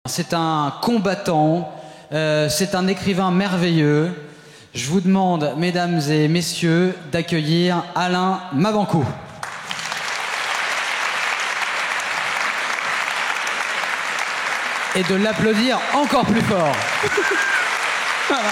C'est un combattant, c'est un écrivain merveilleux. Je vous demande, mesdames et messieurs, d'accueillir Alain Mabanckou. Et de l'applaudir encore plus fort. Voilà.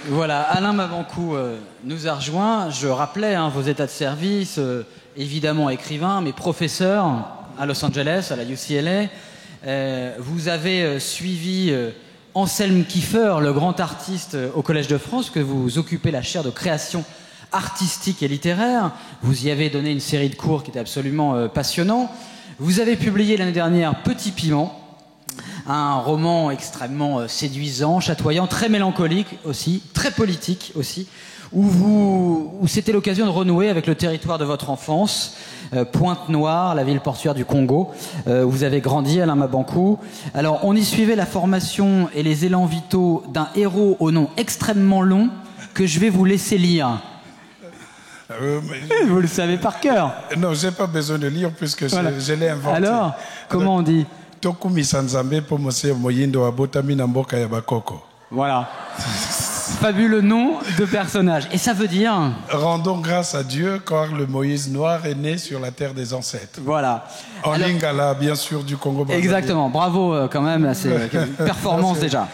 Voilà, Alain Mabanckou nous a rejoint. Je rappelais vos états de service, évidemment écrivain, mais professeur à Los Angeles, à la UCLA. Vous avez suivi Anselme Kiefer, le grand artiste au Collège de France, que vous occupez la chaire de création artistique et littéraire. Vous y avez donné une série de cours qui était absolument passionnant. Vous avez publié l'année dernière Petit Piment, un roman extrêmement séduisant, chatoyant, très mélancolique aussi, très politique aussi, où c'était l'occasion de renouer avec le territoire de votre enfance, Pointe-Noire, la ville portuaire du Congo. Vous avez grandi, Alain Mabanckou. Alors, on y suivait la formation et les élans vitaux d'un héros au nom extrêmement long que je vais vous laisser lire. Vous le savez par cœur. Non, j'ai pas besoin de lire puisque voilà. je l'ai inventé. Alors, comment on dit? Voilà. Fabuleux nom de personnage. Et ça veut dire... Rendons grâce à Dieu car le Moïse noir est né sur la terre des ancêtres. Voilà. En Lingala, bien sûr, du Congo. Exactement. Bravo quand même. C'est une performance déjà.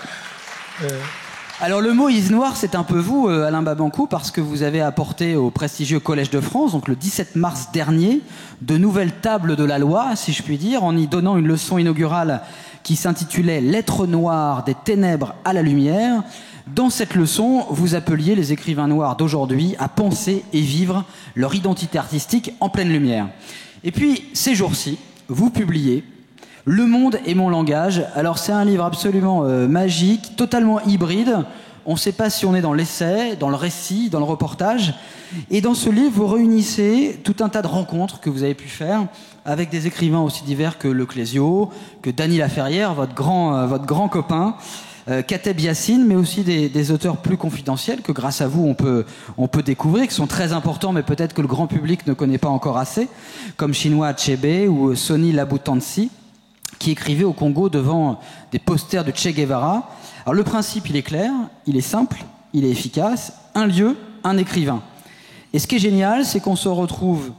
Alors le Moïse noir, c'est un peu vous, Alain Mabanckou, parce que vous avez apporté au prestigieux Collège de France, donc le 17 mars dernier, de nouvelles tables de la loi, si je puis dire, en y donnant une leçon inaugurale qui s'intitulait « Lettres noires des ténèbres à la lumière ». Dans cette leçon, vous appeliez les écrivains noirs d'aujourd'hui à penser et vivre leur identité artistique en pleine lumière. Et puis, ces jours-ci, vous publiez « Le monde est mon langage ». Alors c'est un livre absolument magique, totalement hybride. On ne sait pas si on est dans l'essai, dans le récit, dans le reportage. Et dans ce livre, vous réunissez tout un tas de rencontres que vous avez pu faire avec des écrivains aussi divers que Le Clésio, que Dany Laferrière, votre grand copain, Kateb Yassine, mais aussi des auteurs plus confidentiels que grâce à vous on peut découvrir, qui sont très importants mais peut-être que le grand public ne connaît pas encore assez, comme Chinua Achebe ou Sonny Labutansi, qui écrivait au Congo devant des posters de Che Guevara. Alors le principe, il est clair, il est simple, il est efficace. Un lieu, un écrivain. Et ce qui est génial, c'est qu'on se retrouve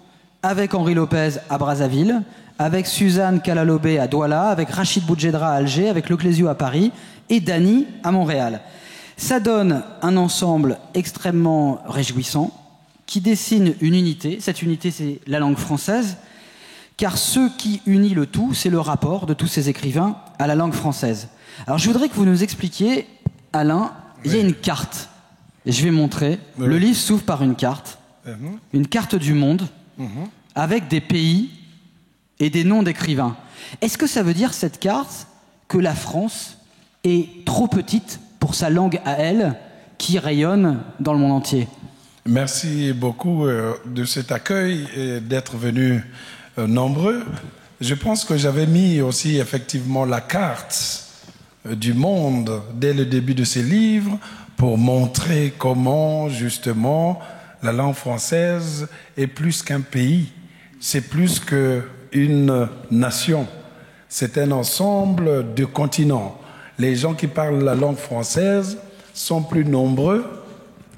avec Henri Lopez à Brazzaville, avec Suzanne Kalalobé à Douala, avec Rachid Boudjedra à Alger, avec Le Clésio à Paris et Dany à Montréal. Ça donne un ensemble extrêmement réjouissant qui dessine une unité. Cette unité, c'est la langue française. Car ce qui unit le tout, c'est le rapport de tous ces écrivains à la langue française. Alors je voudrais que vous nous expliquiez, Alain, il y a une carte. Et je vais montrer. Le livre s'ouvre par une carte. Une carte du monde, avec des pays et des noms d'écrivains. Est-ce que ça veut dire, cette carte, que la France est trop petite pour sa langue à elle, qui rayonne dans le monde entier? Merci beaucoup de cet accueil et d'être venu nombreux. Je pense que j'avais mis aussi effectivement la carte du monde dès le début de ces livres pour montrer comment justement la langue française est plus qu'un pays, c'est plus qu'une nation, c'est un ensemble de continents. Les gens qui parlent la langue française sont plus nombreux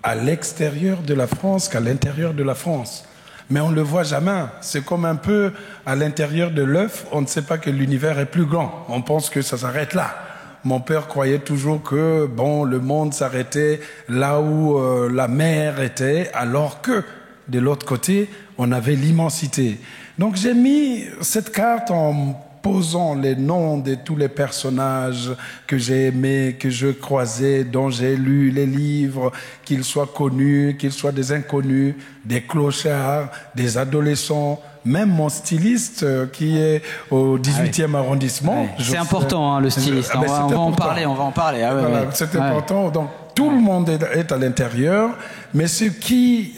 à l'extérieur de la France qu'à l'intérieur de la France. Mais on ne le voit jamais. C'est comme un peu à l'intérieur de l'œuf, on ne sait pas que l'univers est plus grand. On pense que ça s'arrête là. Mon père croyait toujours que le monde s'arrêtait là où la mer était, alors que de l'autre côté, on avait l'immensité. Donc j'ai mis cette carte en posant les noms de tous les personnages que j'ai aimés, que je croisais, dont j'ai lu les livres, qu'ils soient connus, qu'ils soient des inconnus, des clochards, des adolescents, même mon styliste qui est au 18e arrondissement. Ouais. C'est important, le styliste. On va en parler. Voilà, c'est important. Donc tout le monde est à l'intérieur, mais ce qui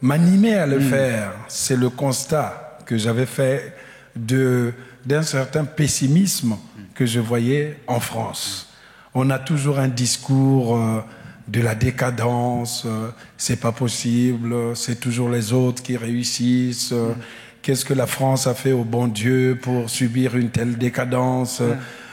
m'animait à le faire, c'est le constat que j'avais fait d'un certain pessimisme que je voyais en France. On a toujours un discours de la décadence, c'est pas possible, c'est toujours les autres qui réussissent. Qu'est-ce que la France a fait au bon Dieu pour subir une telle décadence?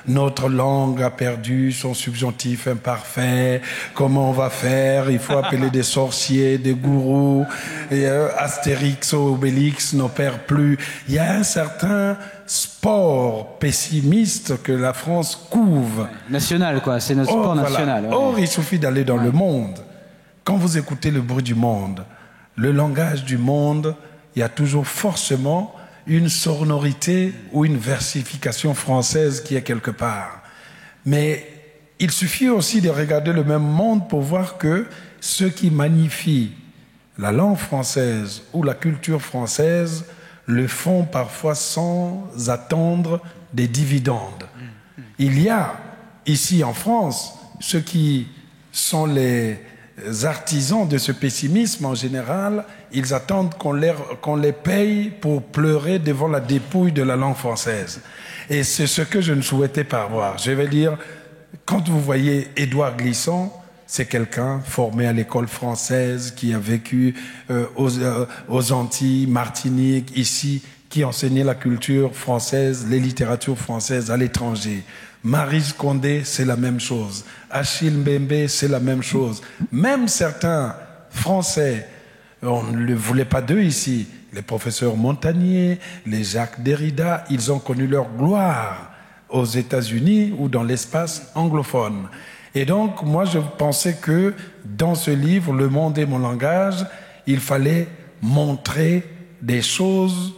Notre langue a perdu son subjonctif imparfait. Comment on va faire? Il faut appeler des sorciers, des gourous. Et Astérix, Obélix n'opère plus. Il y a un certain sport pessimiste que la France couve. National, quoi. C'est notre sport national. Voilà. Or, il suffit d'aller dans le monde. Quand vous écoutez le bruit du monde, le langage du monde, il y a toujours forcément une sonorité ou une versification française qui est quelque part. Mais il suffit aussi de regarder le même monde pour voir que ceux qui magnifient la langue française ou la culture française le font parfois sans attendre des dividendes. Il y a ici en France ceux qui sont les artisans de ce pessimisme en général, ils attendent qu'on les paye pour pleurer devant la dépouille de la langue française. Et c'est ce que je ne souhaitais pas voir. Je vais dire, quand vous voyez Édouard Glissant, c'est quelqu'un formé à l'école française, qui a vécu aux Antilles, Martinique, ici, qui enseignait la culture française, les littératures françaises à l'étranger. Maryse Condé, c'est la même chose. Achille Mbembe, c'est la même chose. Même certains Français, on ne le voulait pas d'eux ici, les professeurs Montagnier, les Jacques Derrida, ils ont connu leur gloire aux États-Unis ou dans l'espace anglophone. Et donc, moi, je pensais que dans ce livre, Le monde et mon langage, il fallait montrer des choses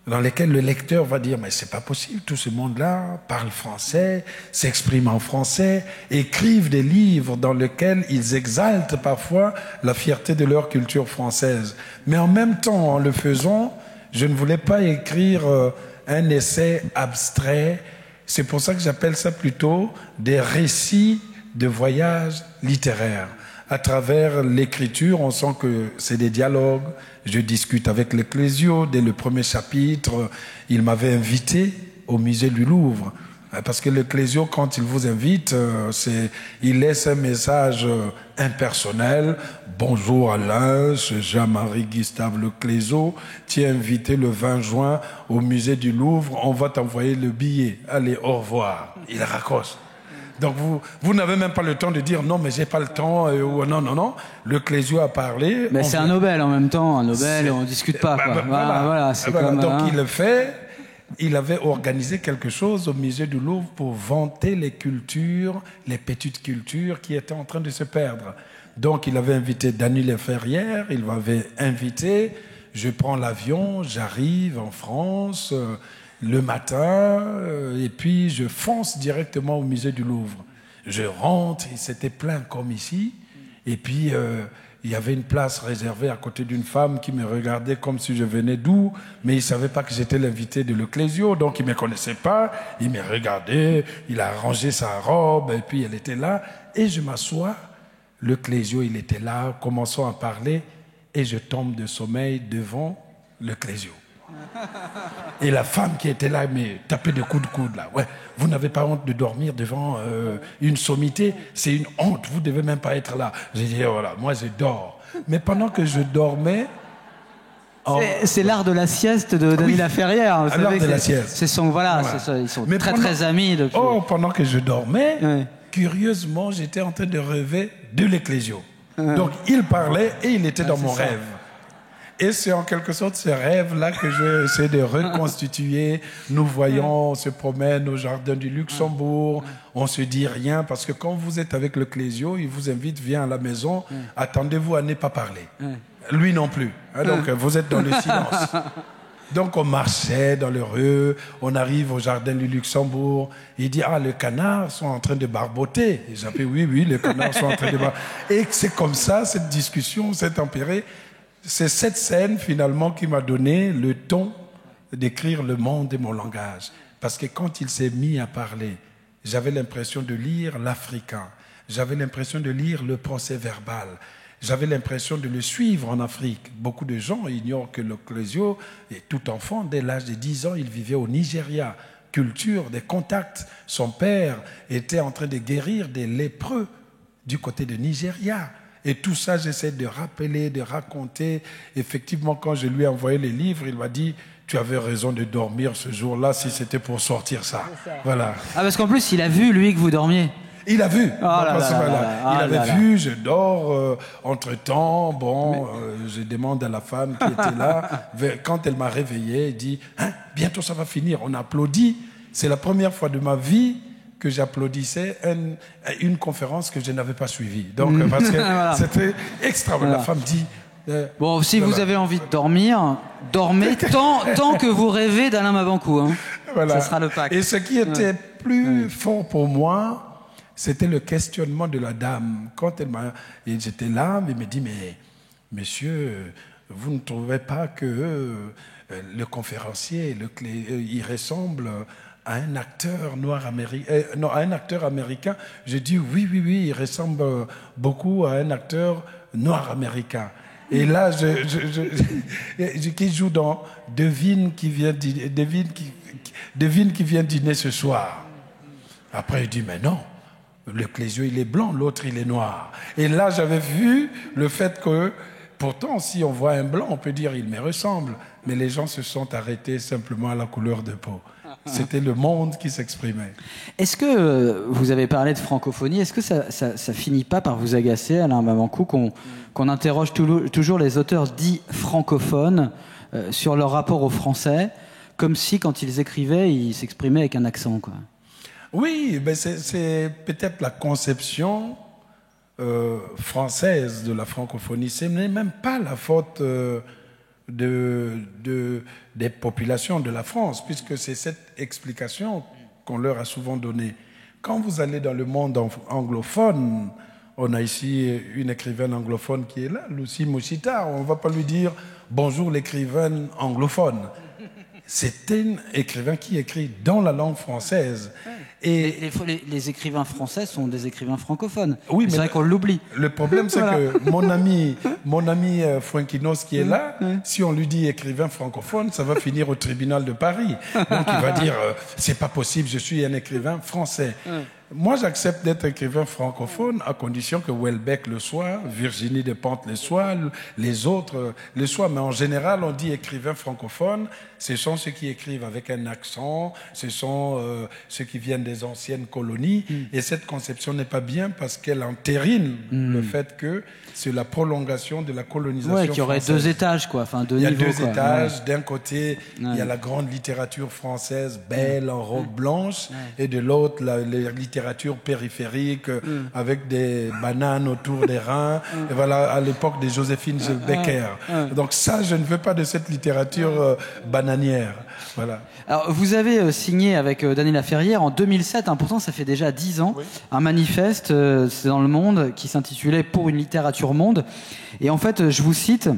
dans lesquelles le lecteur va dire « mais c'est pas possible, tout ce monde-là parle français, s'exprime en français, écrivent des livres dans lesquels ils exaltent parfois la fierté de leur culture française. » Mais en même temps, en le faisant, je ne voulais pas écrire un essai abstrait. C'est pour ça que j'appelle ça plutôt des récits de voyage littéraire. À travers l'écriture, on sent que c'est des dialogues. Je discute avec les Clésio. Dès le premier chapitre, il m'avait invité au musée du Louvre. Parce que le Clésio, quand il vous invite, il laisse un message impersonnel. Bonjour Alain, c'est Jean-Marie Gustave Le Clésio. Tu es invité le 20 juin au musée du Louvre. On va t'envoyer le billet. Allez, au revoir. Il raccroche. Donc vous n'avez même pas le temps de dire non mais j'ai pas le temps ou non. Le Clésio a parlé. Mais c'est un Nobel en même temps, un Nobel, on discute pas. Quoi. Voilà, c'est comme, donc il le fait. Il avait organisé quelque chose au musée du Louvre pour vanter les cultures, les petites cultures qui étaient en train de se perdre. Donc il avait invité Daniel Ferrière, il m'avait invité. Je prends l'avion, j'arrive en France. Le matin, et puis je fonce directement au musée du Louvre. Je rentre, et c'était plein comme ici, et puis il y avait une place réservée à côté d'une femme qui me regardait comme si je venais d'où, mais il ne savait pas que j'étais l'invité de Le Clésio, donc il ne me connaissait pas, il me regardait, il a rangé sa robe, et puis elle était là, et je m'assois, Le Clésio, il était là, commençons à parler, et je tombe de sommeil devant Le Clésio. Et la femme qui était là me tapait des coups de coude là. Ouais, vous n'avez pas honte de dormir devant une sommité? C'est une honte, vous ne devez même pas être là. J'ai dit, voilà, moi je dors. Mais pendant que je dormais... C'est l'art de la sieste de Daniel Laferrière. L'art de la sieste. C'est son, voilà. Ça, ils sont très amis. Depuis... pendant que je dormais, curieusement, j'étais en train de rêver de l'Ecclésio. Donc il parlait et il était dans mon rêve. Et c'est en quelque sorte ce rêve-là que je essaie de reconstituer. Nous voyons, on se promène au jardin du Luxembourg, on se dit rien, parce que quand vous êtes avec le Clésio, il vous invite, viens à la maison, attendez-vous à ne pas parler. Lui non plus. Donc vous êtes dans le silence. Donc on marchait dans les rues, on arrive au jardin du Luxembourg, il dit, ah, les canards sont en train de barboter. Et j'appelle, oui, les canards sont en train de barboter. Et c'est comme ça, cette discussion s'est tempérée. C'est cette scène, finalement, qui m'a donné le ton d'écrire Le monde et mon langage. Parce que quand il s'est mis à parler, j'avais l'impression de lire l'africain. J'avais l'impression de lire le procès verbal. J'avais l'impression de le suivre en Afrique. Beaucoup de gens ignorent que le Clésio, et tout enfant, dès l'âge de 10 ans, il vivait au Nigeria. Culture, des contacts. Son père était en train de guérir des lépreux du côté de Nigeria. Et tout ça, j'essaie de rappeler, de raconter. Effectivement, quand je lui ai envoyé les livres, il m'a dit « Tu avais raison de dormir ce jour-là si c'était pour sortir ça. » Voilà. Ah, parce qu'en plus, il a vu, lui, que vous dormiez. Il a vu. Il avait vu, je dors. Entre-temps, je demande à la femme qui était là. Quand elle m'a réveillé, elle dit hein, « Bientôt ça va finir. » On applaudit. C'est la première fois de ma vie que j'applaudissais une conférence que je n'avais pas suivie. Donc, parce que c'était extraordinaire. La femme dit... bon, si vous avez envie de dormir, dormez tant que vous rêvez d'Alain Mabanckou. Hein. Ça sera le pacte. Et ce qui était plus fort pour moi, c'était le questionnement de la dame. Quand j'étais là, elle me dit, mais monsieur, vous ne trouvez pas que le conférencier, il ressemble à un acteur américain? J'ai dit, oui, il ressemble beaucoup à un acteur noir américain. Et là, qui joue dans Devine qui vient dîner ce soir. Après, il dit, mais non. Le Clésio, il est blanc, l'autre, il est noir. Et là, j'avais vu le fait que, pourtant, si on voit un blanc, on peut dire il me ressemble. Mais les gens se sont arrêtés simplement à la couleur de peau. C'était le monde qui s'exprimait. Est-ce que, vous avez parlé de francophonie, est-ce que ça finit pas par vous agacer, Alain Mabanckou, qu'on interroge toujours les auteurs dits francophones sur leur rapport au français, comme si, quand ils écrivaient, ils s'exprimaient avec un accent, quoi? Oui, mais c'est peut-être la conception française de la francophonie. Ce n'est même pas la faute des populations de la France, puisque c'est cette explication qu'on leur a souvent donnée. Quand vous allez dans le monde anglophone, on a ici une écrivaine anglophone qui est là, Lucy Mouchita, on ne va pas lui dire « Bonjour l'écrivaine anglophone ». C'est un écrivain qui écrit dans la langue française. Et les écrivains français sont des écrivains francophones. Oui, c'est vrai qu'on l'oublie. Le problème, c'est que mon ami Fuenquinos qui est là, si on lui dit écrivain francophone, ça va finir au tribunal de Paris. Donc il va dire c'est pas possible, je suis un écrivain français. Moi, j'accepte d'être écrivain francophone à condition que Houellebecq le soit, Virginie Despentes le soit, les autres le soient. Mais en général, on dit écrivain francophone. Ce sont ceux qui écrivent avec un accent, ce sont ceux qui viennent des anciennes colonies. Et cette conception n'est pas bien parce qu'elle entérine le fait que c'est la prolongation de la colonisation qu'il y aurait française. 2 étages, quoi. Enfin, deux niveaux. Il y a 2 étages. D'un côté, il y a la grande littérature française, belle, en robe blanche, et de l'autre, la littérature périphérique, avec des bananes autour des reins. Et voilà, à l'époque de Joséphine Becker. Donc ça, je ne veux pas de cette littérature bananière. Voilà. Alors, vous avez signé avec Daniel Laferrière en 2007, pourtant ça fait déjà 10 ans, un manifeste, c'est dans Le Monde, qui s'intitulait « Pour une littérature monde ». Et en fait, je vous cite,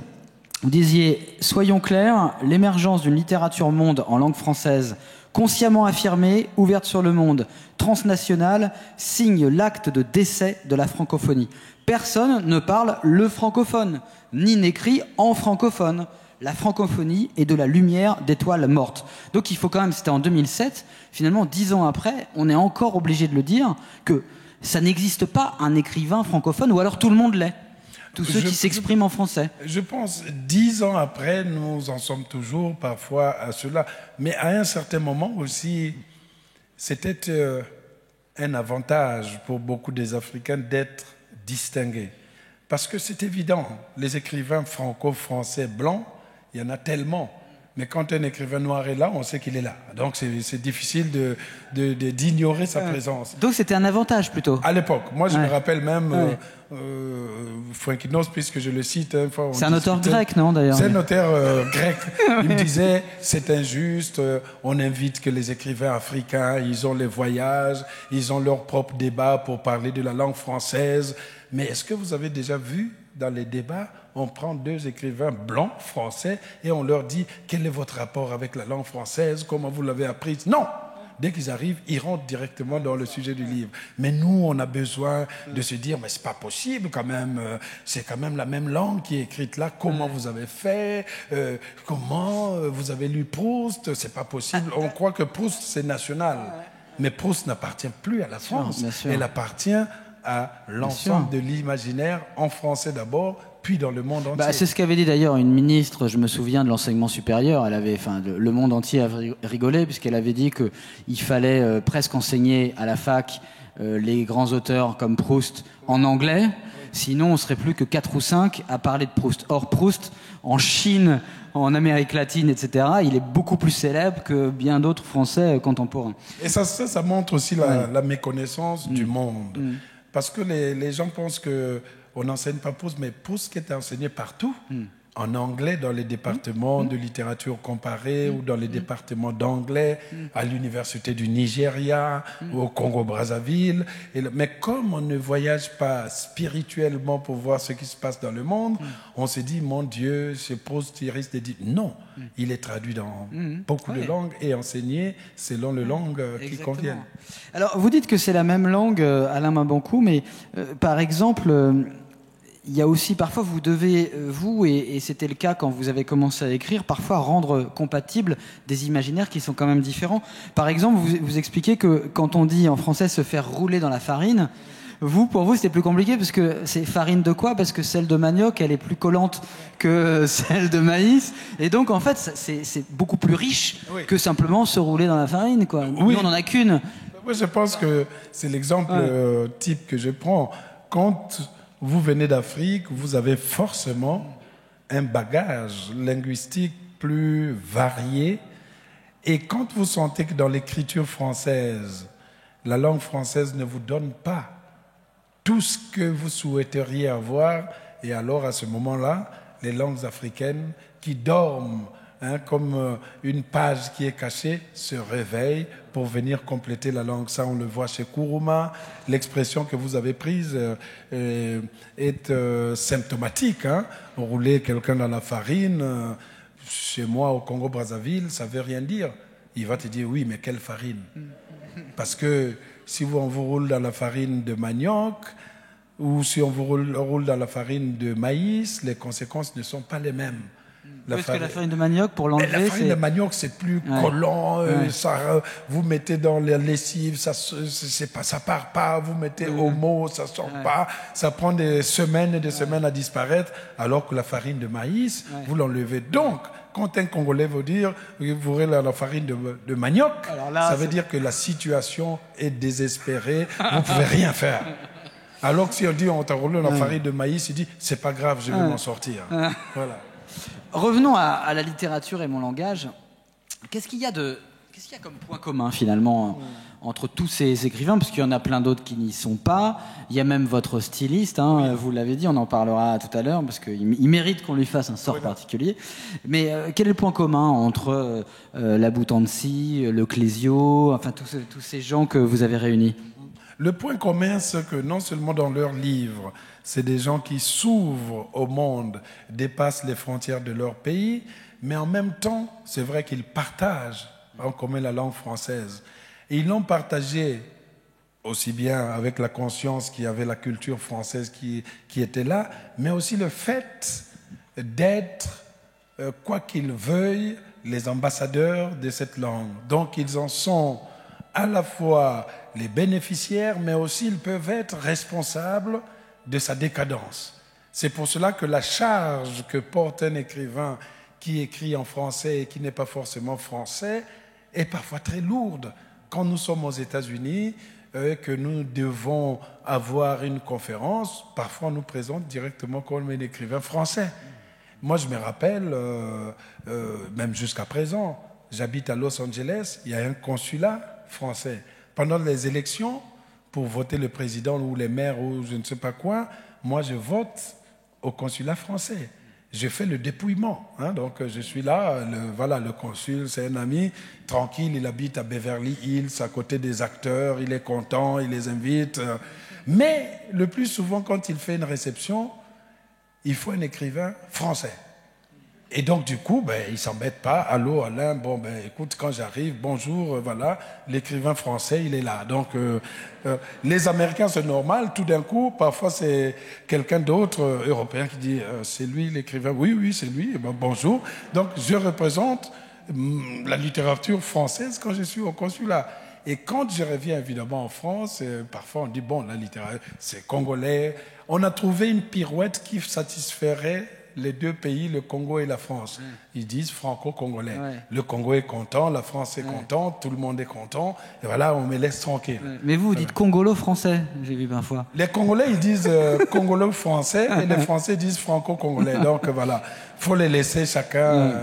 vous disiez « Soyons clairs, l'émergence d'une littérature monde en langue française, consciemment affirmée, ouverte sur le monde, transnationale, signe l'acte de décès de la francophonie. Personne ne parle le francophone, ni n'écrit en francophone. La francophonie est de la lumière d'étoiles mortes. » Donc il faut quand même, c'était en 2007, finalement 10 ans après, on est encore obligé de le dire, que ça n'existe pas un écrivain francophone, ou alors tout le monde l'est. Tous ceux qui s'expriment en français. Je pense, 10 ans après, nous en sommes toujours parfois à cela. Mais à un certain moment aussi, c'était un avantage pour beaucoup des Africains d'être distingués. Parce que c'est évident, les écrivains franco-français blancs, il y en a tellement. Mais quand un écrivain noir est là, on sait qu'il est là. Donc c'est difficile d'ignorer sa présence. Donc c'était un avantage plutôt. À l'époque. Moi, je me rappelle même Fuenquinos, puisque je le cite. C'est un auteur grec, non, d'ailleurs? C'est un auteur grec. Il me disait, c'est injuste, on invite que les écrivains africains, ils ont les voyages, ils ont leur propre débat pour parler de la langue française. Mais est-ce que vous avez déjà vu dans les débats, on prend 2 écrivains blancs, français, et on leur dit, quel est votre rapport avec la langue française, comment vous l'avez apprise? Non! dès qu'ils arrivent, ils rentrent directement dans le sujet du livre. Mais nous, on a besoin de se dire, mais c'est pas possible quand même, c'est quand même la même langue qui est écrite là, comment vous avez fait, comment vous avez lu Proust, c'est pas possible. On croit que Proust, c'est national. Mais Proust n'appartient plus à la France, elle appartient à l'ensemble de l'imaginaire, en français d'abord, puis dans le monde entier. C'est ce qu'avait dit d'ailleurs une ministre, je me souviens, de l'enseignement supérieur. Elle avait, le monde entier a rigolé, puisqu'elle avait dit qu'il fallait presque enseigner à la fac les grands auteurs comme Proust en anglais. Sinon, on serait plus que 4 ou 5 à parler de Proust. Or, Proust, en Chine, en Amérique latine, etc., il est beaucoup plus célèbre que bien d'autres Français contemporains. Et ça montre aussi la méconnaissance du monde. Parce que les gens pensent qu'on n'enseigne pas Proust, mais Proust qui était enseigné partout, en anglais dans les départements de littérature comparée ou dans les départements d'anglais, à l'université du Nigeria, ou au Congo-Brazzaville. Mais comme on ne voyage pas spirituellement pour voir ce qui se passe dans le monde, on s'est dit, mon Dieu, c'est Proust, il risque de dire non. Il est traduit dans beaucoup de langues et enseigné selon les langues qui conviennent. Alors, vous dites que c'est la même langue, Alain Mabanckou, mais par exemple... il y a aussi, parfois, vous devez, et c'était le cas quand vous avez commencé à écrire, parfois rendre compatibles des imaginaires qui sont quand même différents. Par exemple, vous expliquez que quand on dit en français se faire rouler dans la farine, pour vous, c'était plus compliqué parce que c'est farine de quoi? Parce que celle de manioc, elle est plus collante que celle de maïs. Et donc, en fait, c'est beaucoup plus riche que simplement se rouler dans la farine, quoi. Nous, on n'en a qu'une. Moi, je pense que c'est l'exemple type que je prends. Quand vous venez d'Afrique, vous avez forcément un bagage linguistique plus varié. Et quand vous sentez que dans l'écriture française, la langue française ne vous donne pas tout ce que vous souhaiteriez avoir, et alors à ce moment-là, les langues africaines qui dorment, comme une page qui est cachée, se réveille pour venir compléter la langue. Ça, on le voit chez Kourouma. L'expression que vous avez prise est symptomatique. Rouler quelqu'un dans la farine, chez moi au Congo-Brazzaville, ça ne veut rien dire. Il va te dire, oui, mais quelle farine? Parce que si on vous roule dans la farine de manioc, ou si on vous roule dans la farine de maïs, les conséquences ne sont pas les mêmes. Parce que la farine de manioc, pour l'enlever, la farine de manioc, c'est plus collant. Ça, vous mettez dans la lessive, ça part pas. Vous mettez au mot, ça sort pas. Ça prend des semaines et des semaines à disparaître. Alors que la farine de maïs, vous l'enlevez. Donc, quand un Congolais veut dire, vous roulez la farine de manioc, là, ça veut dire que la situation est désespérée. Vous pouvez rien faire. Alors que si on dit, on t'a roulé la farine de maïs, il dit, c'est pas grave, je vais m'en sortir. Voilà. Revenons à la littérature et mon langage. Qu'est-ce qu'il y a comme point commun finalement entre tous ces écrivains, parce qu'il y en a plein d'autres qui n'y sont pas. Il y a même votre styliste, vous l'avez dit, on en parlera tout à l'heure, parce qu'il mérite qu'on lui fasse un sort particulier. Mais quel est le point commun entre la Boutancy, le Clésio, enfin tous ces gens que vous avez réunis? Le point commun, c'est que non seulement dans leurs livres, c'est des gens qui s'ouvrent au monde, dépassent les frontières de leur pays, mais en même temps, c'est vrai qu'ils partagent en commun la langue française. Et ils l'ont partagée aussi bien avec la conscience qu'il y avait la culture française qui était là, mais aussi le fait d'être, quoi qu'ils veuillent, les ambassadeurs de cette langue. Donc ils en sont à la fois les bénéficiaires, mais aussi ils peuvent être responsables de sa décadence. C'est pour cela que la charge que porte un écrivain qui écrit en français et qui n'est pas forcément français est parfois très lourde. Quand nous sommes aux États-Unis, que nous devons avoir une conférence, parfois on nous présente directement comme un écrivain français. Moi, je me rappelle, même jusqu'à présent, j'habite à Los Angeles, il y a un consulat français. Pendant les élections, pour voter le président ou les maires ou je ne sais pas quoi, moi je vote au consulat français. Je fais le dépouillement. Donc je suis là, le consul, c'est un ami, tranquille, il habite à Beverly Hills, à côté des acteurs, il est content, il les invite. Mais le plus souvent, quand il fait une réception, il faut un écrivain français. Et donc, du coup, ils ne s'embêtent pas. Allô, Alain, bon, écoute, quand j'arrive, bonjour, voilà, l'écrivain français, il est là. Donc, les Américains, c'est normal. Tout d'un coup, parfois, c'est quelqu'un d'autre, européen, qui dit, c'est lui l'écrivain. Oui, oui, c'est lui. Et bonjour. Donc, je représente la littérature française quand je suis au consulat. Et quand je reviens, évidemment, en France, parfois, on dit, bon, la littérature, c'est congolais. On a trouvé une pirouette qui satisferait les deux pays, le Congo et la France. Ils disent franco-congolais. Le Congo est content, la France est contente, tout le monde est content. Et voilà, on me laisse tranquille. Mais vous dites congolo-français, j'ai vu parfois. Les Congolais, ils disent congolo-français et les Français disent franco-congolais. Donc voilà, il faut les laisser chacun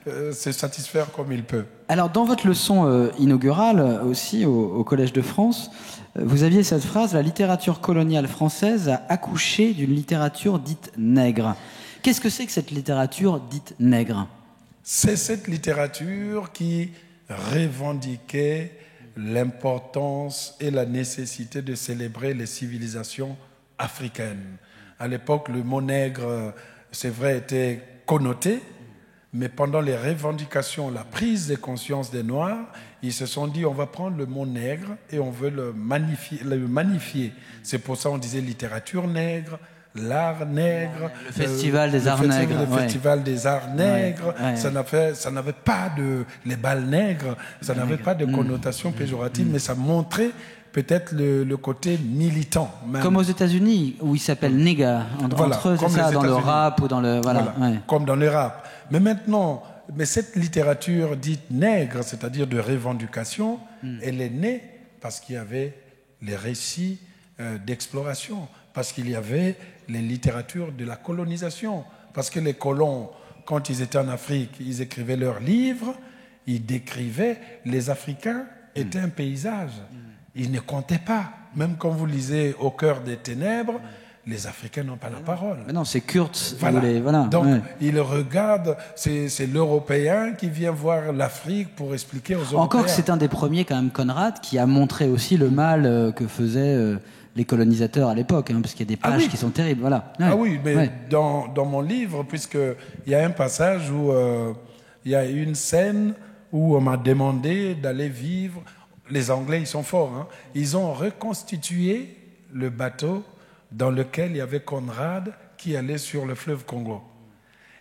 se satisfaire comme il peut. Alors, dans votre leçon inaugurale aussi au Collège de France, vous aviez cette phrase « La littérature coloniale française a accouché d'une littérature dite nègre ». Qu'est-ce que c'est que cette littérature dite nègre? C'est cette littérature qui revendiquait l'importance et la nécessité de célébrer les civilisations africaines. À l'époque, le mot nègre, c'est vrai, était connoté, mais pendant les revendications, la prise de conscience des Noirs, ils se sont dit on va prendre le mot nègre et on veut le magnifier. C'est pour ça qu'on disait littérature nègre, l'art nègre, le festival des arts nègres, le festival des arts nègres. Ça n'avait pas de les balles nègres, ça n'avait pas de connotation péjorative, mais ça montrait peut-être le côté militant. Même. Comme aux États-Unis où ils s'appellent nigga entre eux, c'est ça, dans le rap ou dans le comme dans le rap. Mais maintenant, cette littérature dite nègre, c'est-à-dire de revendication, elle est née parce qu'il y avait les récits d'exploration, parce qu'il y avait les littératures de la colonisation, parce que les colons, quand ils étaient en Afrique, ils écrivaient leurs livres, ils décrivaient les Africains étaient un paysage. Ils ne comptaient pas. Même quand vous lisez Au cœur des ténèbres, les Africains n'ont pas la parole. Mais non, c'est Kurtz. Voilà. Donc, ils regardent, c'est l'Européen qui vient voir l'Afrique pour expliquer aux Européens. Encore que c'est un des premiers, quand même, Conrad, qui a montré aussi le mal que faisaient les colonisateurs à l'époque, parce qu'il y a des pages qui sont terribles. Voilà. Ah oui, mais dans mon livre, puisqu'il y a un passage où il y a une scène où on m'a demandé d'aller vivre. Les Anglais, ils sont forts. Hein. Ils ont reconstitué le bateau dans lequel il y avait Conrad qui allait sur le fleuve Congo.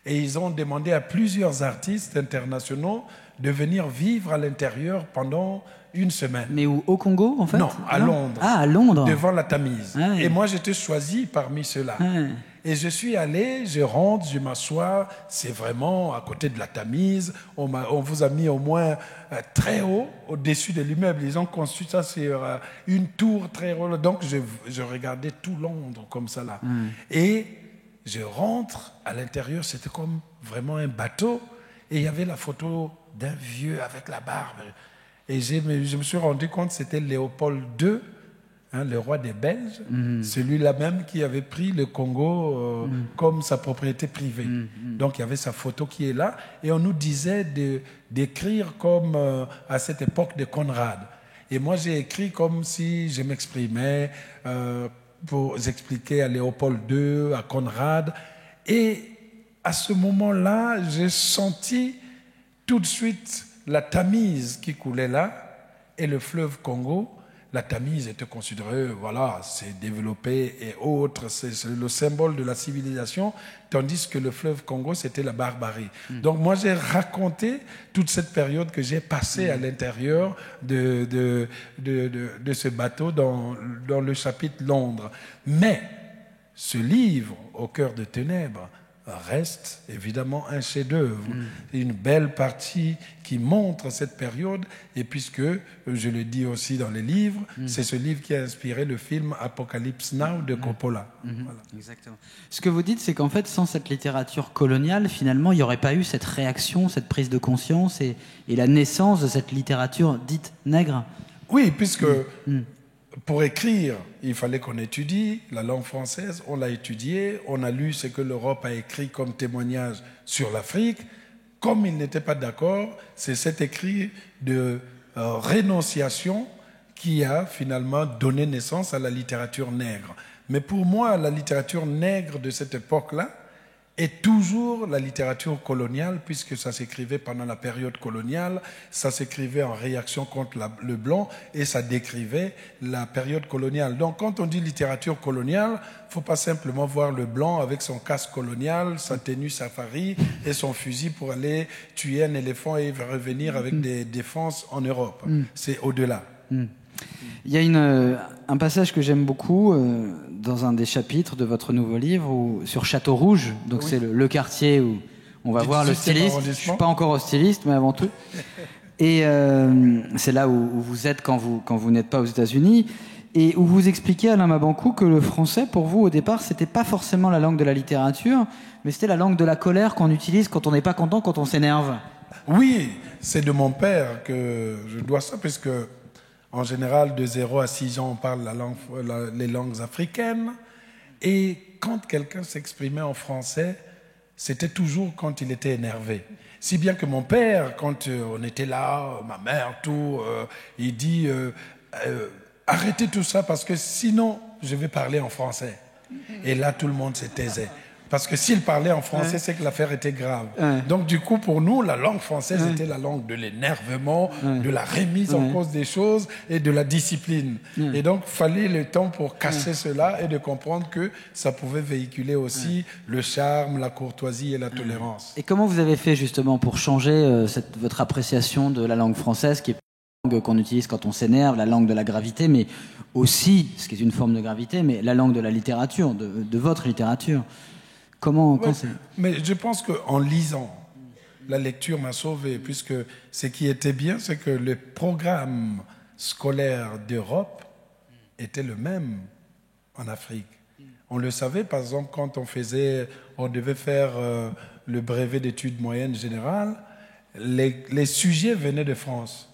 Et ils ont demandé à plusieurs artistes internationaux de venir vivre à l'intérieur pendant une semaine. Mais où, au Congo, en fait? Non, à Londres. Ah, à Londres. Devant la Tamise. Ah, oui. Et moi, j'étais choisi parmi ceux-là. Ah. Et je suis allé, je rentre, je m'assois, c'est vraiment à côté de la Tamise. On vous a mis au moins très haut, au-dessus de l'immeuble. Ils ont construit ça sur une tour très haute. Donc, je regardais tout Londres comme ça là. Et je rentre à l'intérieur, c'était comme vraiment un bateau. Et il y avait la photo d'un vieux avec la barbe. Et je me suis rendu compte que c'était Léopold II, le roi des Belges, celui-là même qui avait pris le Congo comme sa propriété privée. Donc il y avait sa photo qui est là. Et on nous disait d'écrire comme à cette époque de Conrad. Et moi j'ai écrit comme si je m'exprimais pour expliquer à Léopold II, à Conrad. Et à ce moment-là, j'ai senti tout de suite la Tamise qui coulait là et le fleuve Congo. La Tamise était considérée, voilà, c'est développé et autres, c'est le symbole de la civilisation, tandis que le fleuve Congo, c'était la barbarie. Donc moi, j'ai raconté toute cette période que j'ai passée à l'intérieur de ce bateau dans le chapitre Londres. Mais ce livre, Au cœur des ténèbres, reste évidemment un chef-d'œuvre, une belle partie qui montre cette période. Et puisque, je le dis aussi dans les livres, c'est ce livre qui a inspiré le film Apocalypse Now de Coppola. Voilà. Exactement. Ce que vous dites, c'est qu'en fait, sans cette littérature coloniale, finalement, il n'y aurait pas eu cette réaction, cette prise de conscience et la naissance de cette littérature dite nègre. Oui, puisque pour écrire, il fallait qu'on étudie la langue française, on l'a étudiée, on a lu ce que l'Europe a écrit comme témoignage sur l'Afrique. Comme ils n'étaient pas d'accord, c'est cet écrit de rénonciation qui a finalement donné naissance à la littérature nègre. Mais pour moi, la littérature nègre de cette époque-là, Et toujours la littérature coloniale, puisque ça s'écrivait pendant la période coloniale, ça s'écrivait en réaction contre le blanc et ça décrivait la période coloniale. Donc quand on dit littérature coloniale, il ne faut pas simplement voir le blanc avec son casque colonial, sa tenue safari et son fusil pour aller tuer un éléphant et revenir avec des défenses en Europe. C'est au-delà. Il y a un passage que j'aime beaucoup dans un des chapitres de votre nouveau livre sur Château Rouge. Donc c'est le quartier où on va voir le styliste. Je ne suis pas encore au styliste, mais avant tout. Et c'est là où vous êtes quand vous n'êtes pas aux États-Unis. Et où vous expliquez, Alain Mabanckou, que le français, pour vous, au départ, c'était pas forcément la langue de la littérature, mais c'était la langue de la colère qu'on utilise quand on n'est pas content, quand on s'énerve. Oui, c'est de mon père que je dois ça, puisque en général, de 0 à 6 ans, on parle les langues africaines. Et quand quelqu'un s'exprimait en français, c'était toujours quand il était énervé. Si bien que mon père, quand on était là, ma mère, tout, il dit arrêtez tout ça parce que sinon, je vais parler en français. Et là, tout le monde se taisait. Parce que s'il parlait en français, c'est que l'affaire était grave. Donc du coup, pour nous, la langue française était la langue de l'énervement, de la remise en cause des choses et de la discipline. Et donc, il fallait le temps pour casser cela et de comprendre que ça pouvait véhiculer aussi le charme, la courtoisie et la tolérance. Et comment vous avez fait justement pour changer votre appréciation de la langue française, qui est la langue qu'on utilise quand on s'énerve, la langue de la gravité, mais aussi, ce qui est une forme de gravité, mais la langue de la littérature, de votre littérature. Mais je pense qu'en lisant, la lecture m'a sauvé, puisque ce qui était bien, c'est que le programme scolaire d'Europe était le même en Afrique. On le savait, par exemple, quand on devait faire le brevet d'études moyennes générales, les sujets venaient de France.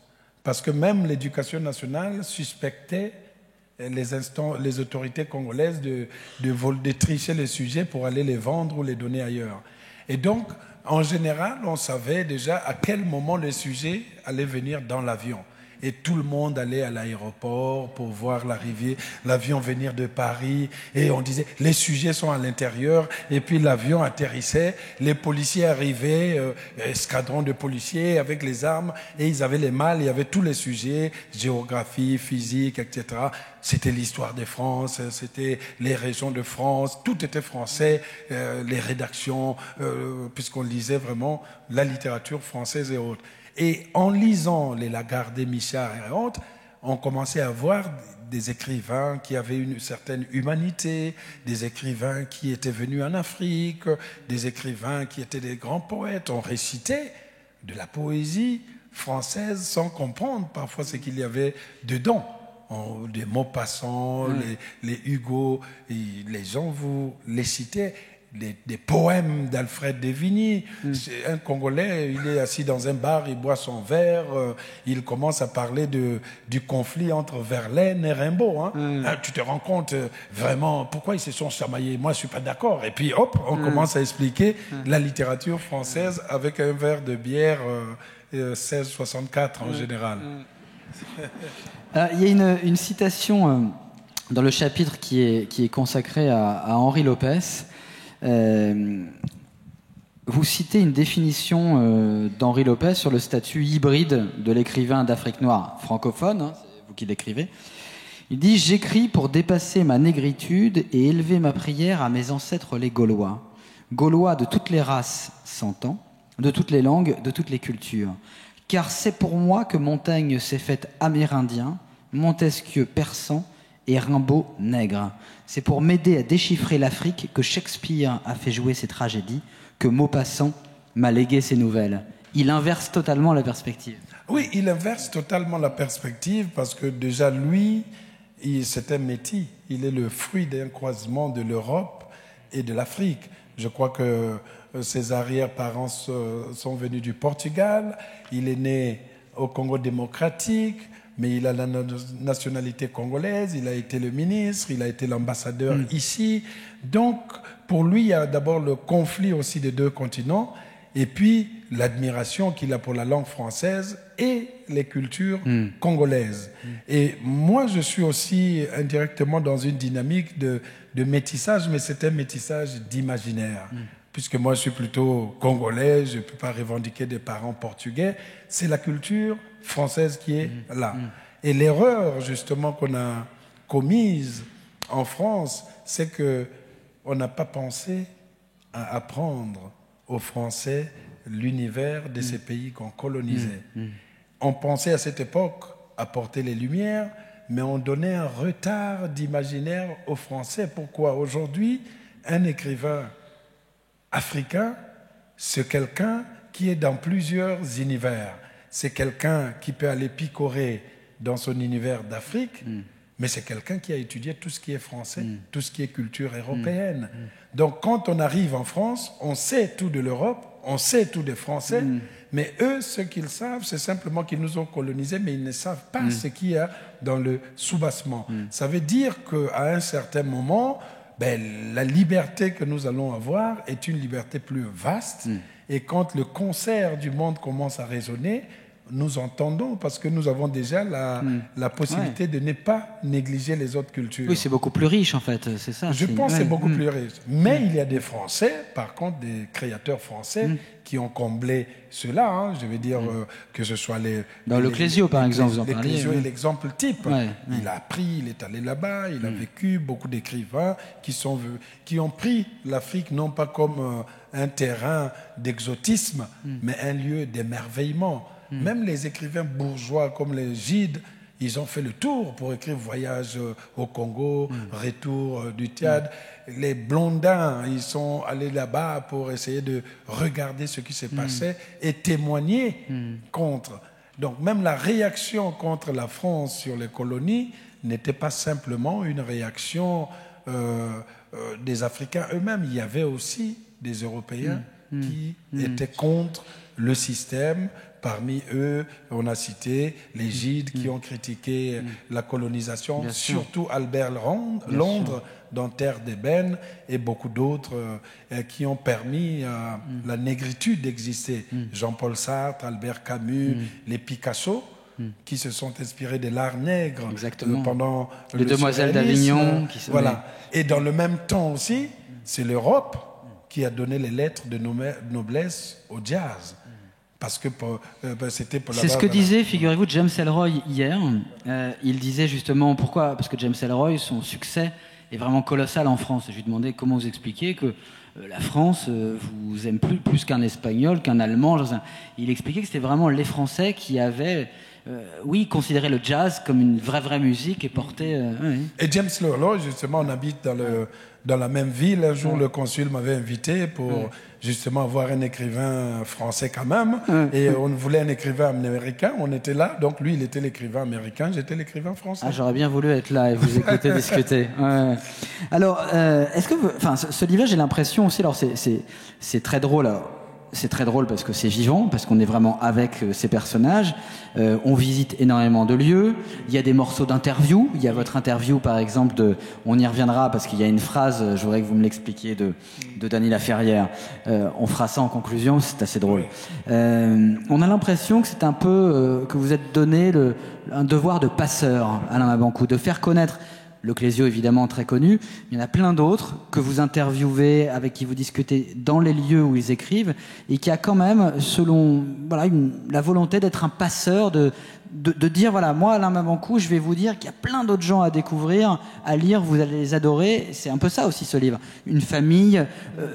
Parce que même l'éducation nationale suspectait les autorités congolaises de tricher les sujets pour aller les vendre ou les donner ailleurs. Et donc, en général, on savait déjà à quel moment les sujets allaient venir dans l'avion. Et tout le monde allait à l'aéroport pour voir l'avion venir de Paris. Et on disait, les sujets sont à l'intérieur. Et puis l'avion atterrissait, les policiers arrivaient, escadron de policiers avec les armes. Et ils avaient les malles, il y avait tous les sujets, géographie, physique, etc. C'était l'histoire de France, c'était les régions de France, tout était français, les rédactions, puisqu'on lisait vraiment la littérature française et autres. Et en lisant les Lagardé, Michard et autres, on commençait à voir des écrivains qui avaient une certaine humanité, des écrivains qui étaient venus en Afrique, des écrivains qui étaient des grands poètes. On récitait de la poésie française sans comprendre parfois ce qu'il y avait dedans. Des mots passants, les Hugo, les gens vous les citaient. Des poèmes d'Alfred de Vigny. C'est un Congolais, il est assis dans un bar, il boit son verre, il commence à parler du conflit entre Verlaine et Rimbaud. Tu te rends compte vraiment pourquoi ils se sont chamaillés. Moi, je suis pas d'accord. Et puis, hop, on commence à expliquer la littérature française avec un verre de bière 1664 en général. Il y a une citation dans le chapitre qui est consacré à Henri Lopez. Vous citez une définition d'Henri Lopez sur le statut hybride de l'écrivain d'Afrique noire francophone, c'est vous qui l'écrivez. Il dit « J'écris pour dépasser ma négritude et élever ma prière à mes ancêtres les Gaulois. Gaulois de toutes les races s'entend, de toutes les langues, de toutes les cultures. Car c'est pour moi que Montaigne s'est fait amérindien, Montesquieu persan, et Rimbaud nègre. C'est pour m'aider à déchiffrer l'Afrique que Shakespeare a fait jouer ses tragédies, que Maupassant m'a légué ses nouvelles. » Il inverse totalement la perspective. Oui, il inverse totalement la perspective parce que déjà lui, c'est un métis. Il est le fruit d'un croisement de l'Europe et de l'Afrique. Je crois que ses arrière-parents sont venus du Portugal. Il est né au Congo démocratique. Mais il a la nationalité congolaise, il a été le ministre, il a été l'ambassadeur ici. Donc, pour lui, il y a d'abord le conflit aussi des deux continents, et puis l'admiration qu'il a pour la langue française et les cultures congolaises. Et moi, je suis aussi indirectement dans une dynamique de métissage, mais c'est un métissage d'imaginaire. puisque moi je suis plutôt congolais, je ne peux pas revendiquer des parents portugais, c'est la culture française qui est là. Et l'erreur justement qu'on a commise en France, c'est qu'on n'a pas pensé à apprendre aux Français l'univers de ces pays qu'on colonisait. On pensait à cette époque apporter les Lumières, mais on donnait un retard d'imaginaire aux Français. Pourquoi? Aujourd'hui, un écrivain africain, c'est quelqu'un qui est dans plusieurs univers. C'est quelqu'un qui peut aller picorer dans son univers d'Afrique, mais c'est quelqu'un qui a étudié tout ce qui est français, tout ce qui est culture européenne. Donc quand on arrive en France, on sait tout de l'Europe, on sait tout des Français, mais eux, ce qu'ils savent, c'est simplement qu'ils nous ont colonisés, mais ils ne savent pas ce qu'il y a dans le soubassement. Ça veut dire qu'à un certain moment, la liberté que nous allons avoir est une liberté plus vaste, et quand le concert du monde commence à résonner, nous entendons, parce que nous avons déjà la possibilité de ne pas négliger les autres cultures. Oui, c'est beaucoup plus riche en fait, c'est ça. Je pense que c'est beaucoup plus riche. Mais il y a des Français, par contre, des créateurs français qui ont comblé cela. Hein. Je veux dire que ce soit dans le Clésio, par exemple, vous en parliez. Le Clésio est l'exemple type. Il a appris, il est allé là-bas, il a vécu. Beaucoup d'écrivains qui ont pris l'Afrique non pas comme un terrain d'exotisme, mais un lieu d'émerveillement. Même les écrivains bourgeois comme les Gide, ils ont fait le tour pour écrire Voyage au Congo, Retour du Tchad. Les Blondins, ils sont allés là-bas pour essayer de regarder ce qui s'est passé et témoigner contre. Donc même la réaction contre la France sur les colonies n'était pas simplement une réaction des Africains eux-mêmes. Il y avait aussi des Européens qui étaient contre le système. Parmi eux, on a cité les Gide qui ont critiqué la colonisation, surtout Albert Londres dans Terre d'ébène, et beaucoup d'autres qui ont permis à la négritude d'exister. Jean-Paul Sartre, Albert Camus, les Picasso, qui se sont inspirés de l'art nègre pendant les Demoiselles d'Avignon. Voilà. Et dans le même temps aussi, c'est l'Europe qui a donné les lettres de noblesse au jazz. Parce que c'était pour c'est ce que disait, figurez-vous, James Ellroy hier. Il disait justement pourquoi, parce que James Ellroy, son succès est vraiment colossal en France. Je lui demandais comment vous expliquez que la France vous aime plus qu'un Espagnol, qu'un Allemand. Il expliquait que c'était vraiment les Français qui avaient, considéré le jazz comme une vraie musique et portait. Et James Ellroy, justement, on habite dans la même ville. Un jour, le consul m'avait invité pour justement avoir un écrivain français quand même. Et on voulait un écrivain américain. On était là. Donc lui, il était l'écrivain américain. J'étais l'écrivain français. J'aurais bien voulu être là et vous écouter discuter. Alors, est-ce que... ce livre, j'ai l'impression aussi... Alors, c'est très drôle. Alors, c'est très drôle parce que c'est vivant, parce qu'on est vraiment avec ces personnages. On visite énormément de lieux. Il y a des morceaux d'interview. Il y a votre interview, par exemple, on y reviendra parce qu'il y a une phrase, je voudrais que vous me l'expliquiez, de Dany Laferrière. On fera ça en conclusion, c'est assez drôle. On a l'impression que c'est un peu que vous êtes donné un devoir de passeur, Alain Mabanckou, de faire connaître le Clésio, évidemment, très connu. Il y en a plein d'autres que vous interviewez, avec qui vous discutez dans les lieux où ils écrivent, et qui a quand même, selon la volonté d'être un passeur, de dire, moi, Alain Mabanckou, je vais vous dire qu'il y a plein d'autres gens à découvrir, à lire, vous allez les adorer. C'est un peu ça aussi, ce livre. Une famille,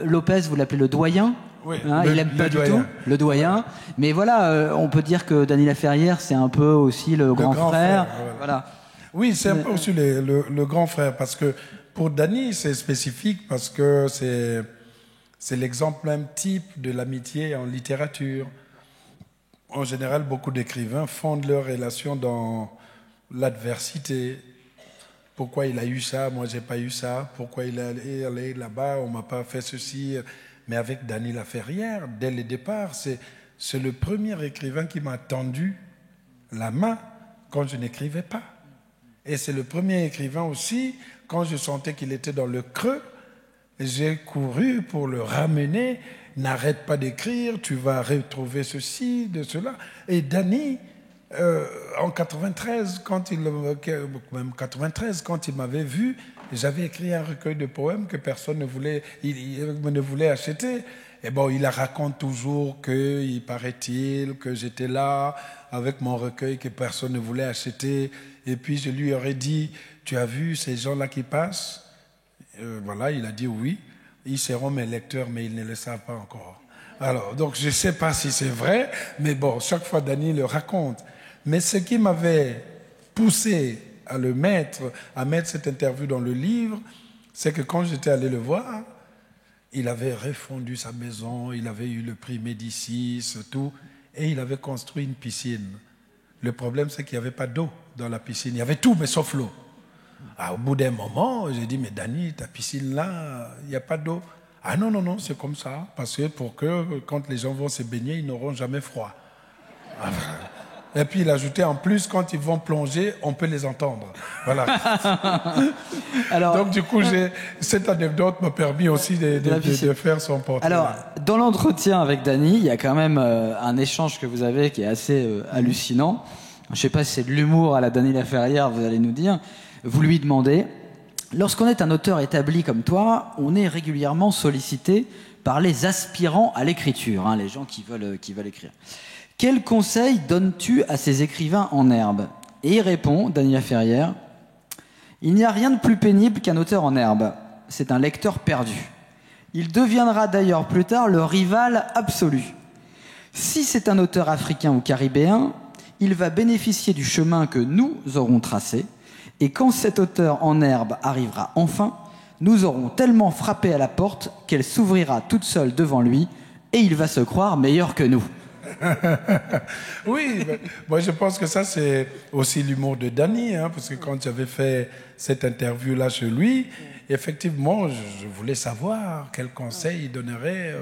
Lopez, vous l'appelez le doyen. Oui, il n'aime pas du tout le doyen. Mais on peut dire que Dany Laferrière, c'est un peu aussi le grand frère. Voilà. Oui, c'est un peu aussi le grand frère, parce que pour Dany, c'est spécifique, parce que c'est l'exemple même type de l'amitié en littérature. En général, beaucoup d'écrivains fondent leurs relations dans l'adversité. Pourquoi il a eu ça, moi j'ai pas eu ça. Pourquoi il est allé là-bas, on m'a pas fait ceci. Mais avec Dany Laferrière, dès le départ, c'est le premier écrivain qui m'a tendu la main quand je n'écrivais pas. Et c'est le premier écrivain aussi, quand je sentais qu'il était dans le creux, j'ai couru pour le ramener. N'arrête pas d'écrire, tu vas retrouver ceci, de cela. Et Dany, en 93, quand il m'avait vu, J'avais écrit un recueil de poèmes que personne ne voulait, ne voulait acheter. Et bon, il raconte toujours que, il paraît-il, que j'étais là avec mon recueil que personne ne voulait acheter. Et puis je lui aurais dit, tu as vu ces gens-là qui passent? Voilà, il a dit oui. Ils seront mes lecteurs, mais ils ne le savent pas encore. Alors, donc je ne sais pas si c'est vrai, mais bon, chaque fois Dany le raconte. Mais ce qui m'avait poussé à mettre cette interview dans le livre, c'est que quand j'étais allé le voir, il avait refondu sa maison, il avait eu le prix Médicis, tout, et il avait construit une piscine. Le problème, c'est qu'il n'y avait pas d'eau dans la piscine. Il y avait tout, mais sauf l'eau. Au bout d'un moment, j'ai dit, mais Dany, ta piscine là, il n'y a pas d'eau. Ah non, non, non, c'est comme ça, parce que pour que quand les gens vont se baigner, ils n'auront jamais froid. Et puis il ajoutait, en plus, quand ils vont plonger, on peut les entendre. Voilà. Alors, donc du coup, cette anecdote m'a permis aussi de faire son portrait. Alors, dans l'entretien avec Dany, il y a quand même un échange que vous avez qui est assez hallucinant. Je ne sais pas si c'est de l'humour à la Dany Laferrière, vous allez nous dire. Vous lui demandez, lorsqu'on est un auteur établi comme toi, on est régulièrement sollicité par les aspirants à l'écriture, les gens qui veulent écrire. Quel conseil donnes-tu à ces écrivains en herbe? Et il répond, Dany Laferrière, il n'y a rien de plus pénible qu'un auteur en herbe. C'est un lecteur perdu. Il deviendra d'ailleurs plus tard le rival absolu. Si c'est un auteur africain ou caribéen, il va bénéficier du chemin que nous aurons tracé. Et quand cet auteur en herbe arrivera enfin, nous aurons tellement frappé à la porte qu'elle s'ouvrira toute seule devant lui et il va se croire meilleur que nous. Oui, moi je pense que ça c'est aussi l'humour de Dany, parce que quand j'avais fait cette interview-là chez lui, effectivement, je voulais savoir quel conseil il donnerait